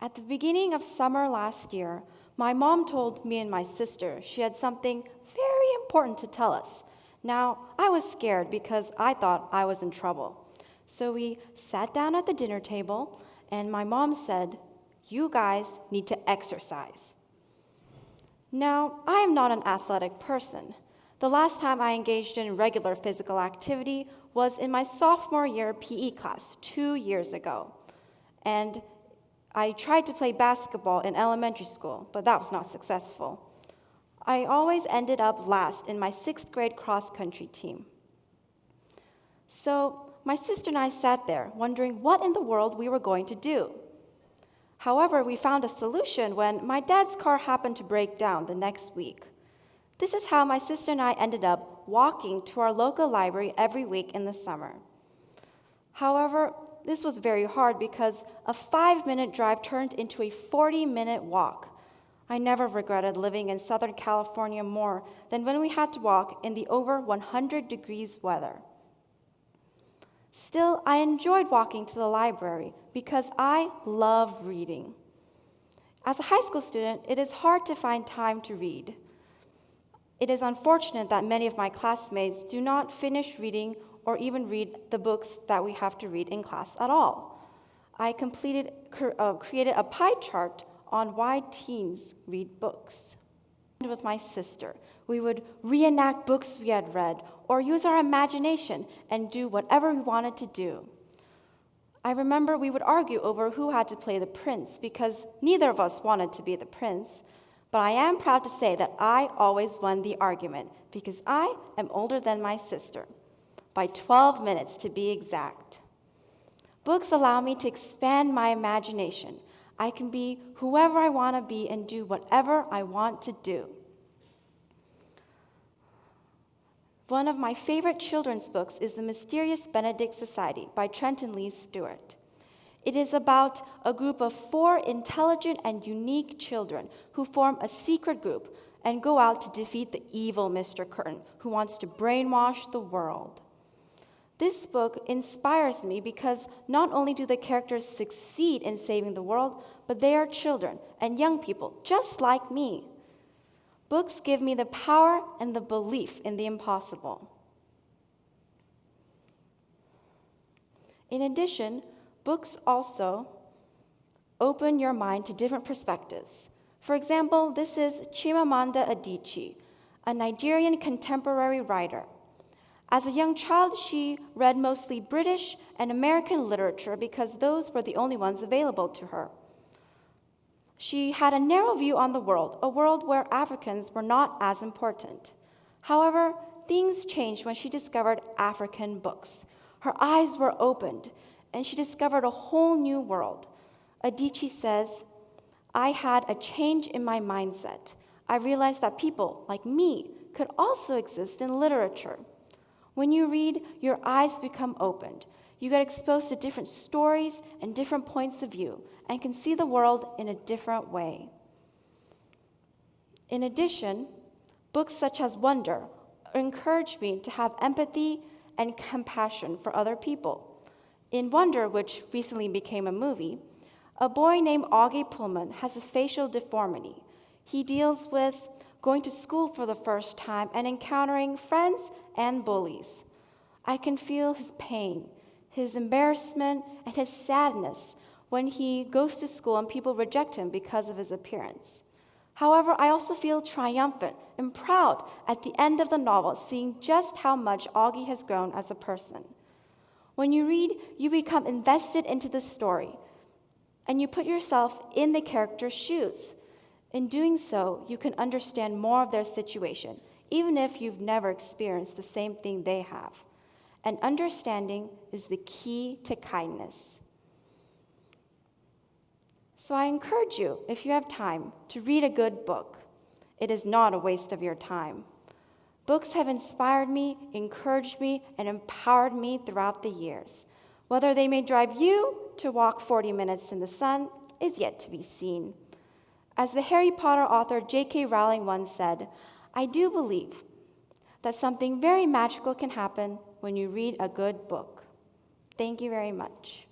At the beginning of summer last year, my mom told me and my sister she had something very important to tell us. Now, I was scared because I thought I was in trouble. So we sat down at the dinner table, and my mom said, "You guys need to exercise." Now, I am not an athletic person. The last time I engaged in regular physical activity was in my sophomore year PE class 2 years ago. And I tried to play basketball in elementary school, but that was not successful. I always ended up last in my 6th grade cross-country team. So my sister and I sat there wondering what in the world we were going to do. However, we found a solution when my dad's car happened to break down the next week. This is how my sister and I ended up walking to our local library every week in the summer. However, this was very hard because a 5-minute drive turned into a 40-minute walk. I never regretted living in Southern California more than when we had to walk in the over 100 degrees weather. Still, I enjoyed walking to the library because I love reading. As a high school student, it is hard to find time to read. It is unfortunate that many of my classmates do not finish reading or even read the books that we have to read in class at all. I created a pie chart on why teens read books. With my sister, we would reenact books we had read or use our imagination and do whatever we wanted to do. I remember we would argue over who had to play the prince because neither of us wanted to be the prince. But I am proud to say that I always won the argument because I am older than my sister, by 12 minutes to be exact. Books allow me to expand my imagination. I can be whoever I want to be and do whatever I want to do. One of my favorite children's books is The Mysterious Benedict Society by Trenton Lee Stewart. It is about a group of 4 intelligent and unique children who form a secret group and go out to defeat the evil Mr. Curtin, who wants to brainwash the world. This book inspires me because not only do the characters succeed in saving the world, but they are children and young people, just like me. Books give me the power and the belief in the impossible. In addition, books also open your mind to different perspectives. For example, this is Chimamanda Adichie, a Nigerian contemporary writer. As a young child, she read mostly British and American literature because those were the only ones available to her. She had a narrow view on the world, a world where Africans were not as important. However, things changed when she discovered African books. Her eyes were opened, and she discovered a whole new world. Adichie says, "I had a change in my mindset. I realized that people like me could also exist in literature." When you read, your eyes become opened. You get exposed to different stories and different points of view and can see the world in a different way. In addition, books such as Wonder encourage me to have empathy and compassion for other people. In Wonder, which recently became a movie, a boy named Augie Pullman has a facial deformity. He deals with going to school for the first time and encountering friends and bullies. I can feel his pain, his embarrassment, and his sadness when he goes to school and people reject him because of his appearance. However, I also feel triumphant and proud at the end of the novel, seeing just how much Augie has grown as a person. When you read, you become invested into the story, and you put yourself in the character's shoes. In doing so, you can understand more of their situation, even if you've never experienced the same thing they have. And understanding is the key to kindness. So I encourage you, if you have time, to read a good book. It is not a waste of your time. Books have inspired me, encouraged me, and empowered me throughout the years. Whether they may drive you to walk 40 minutes in the sun is yet to be seen. As the Harry Potter author J.K. Rowling once said, "I do believe that something very magical can happen when you read a good book." Thank you very much.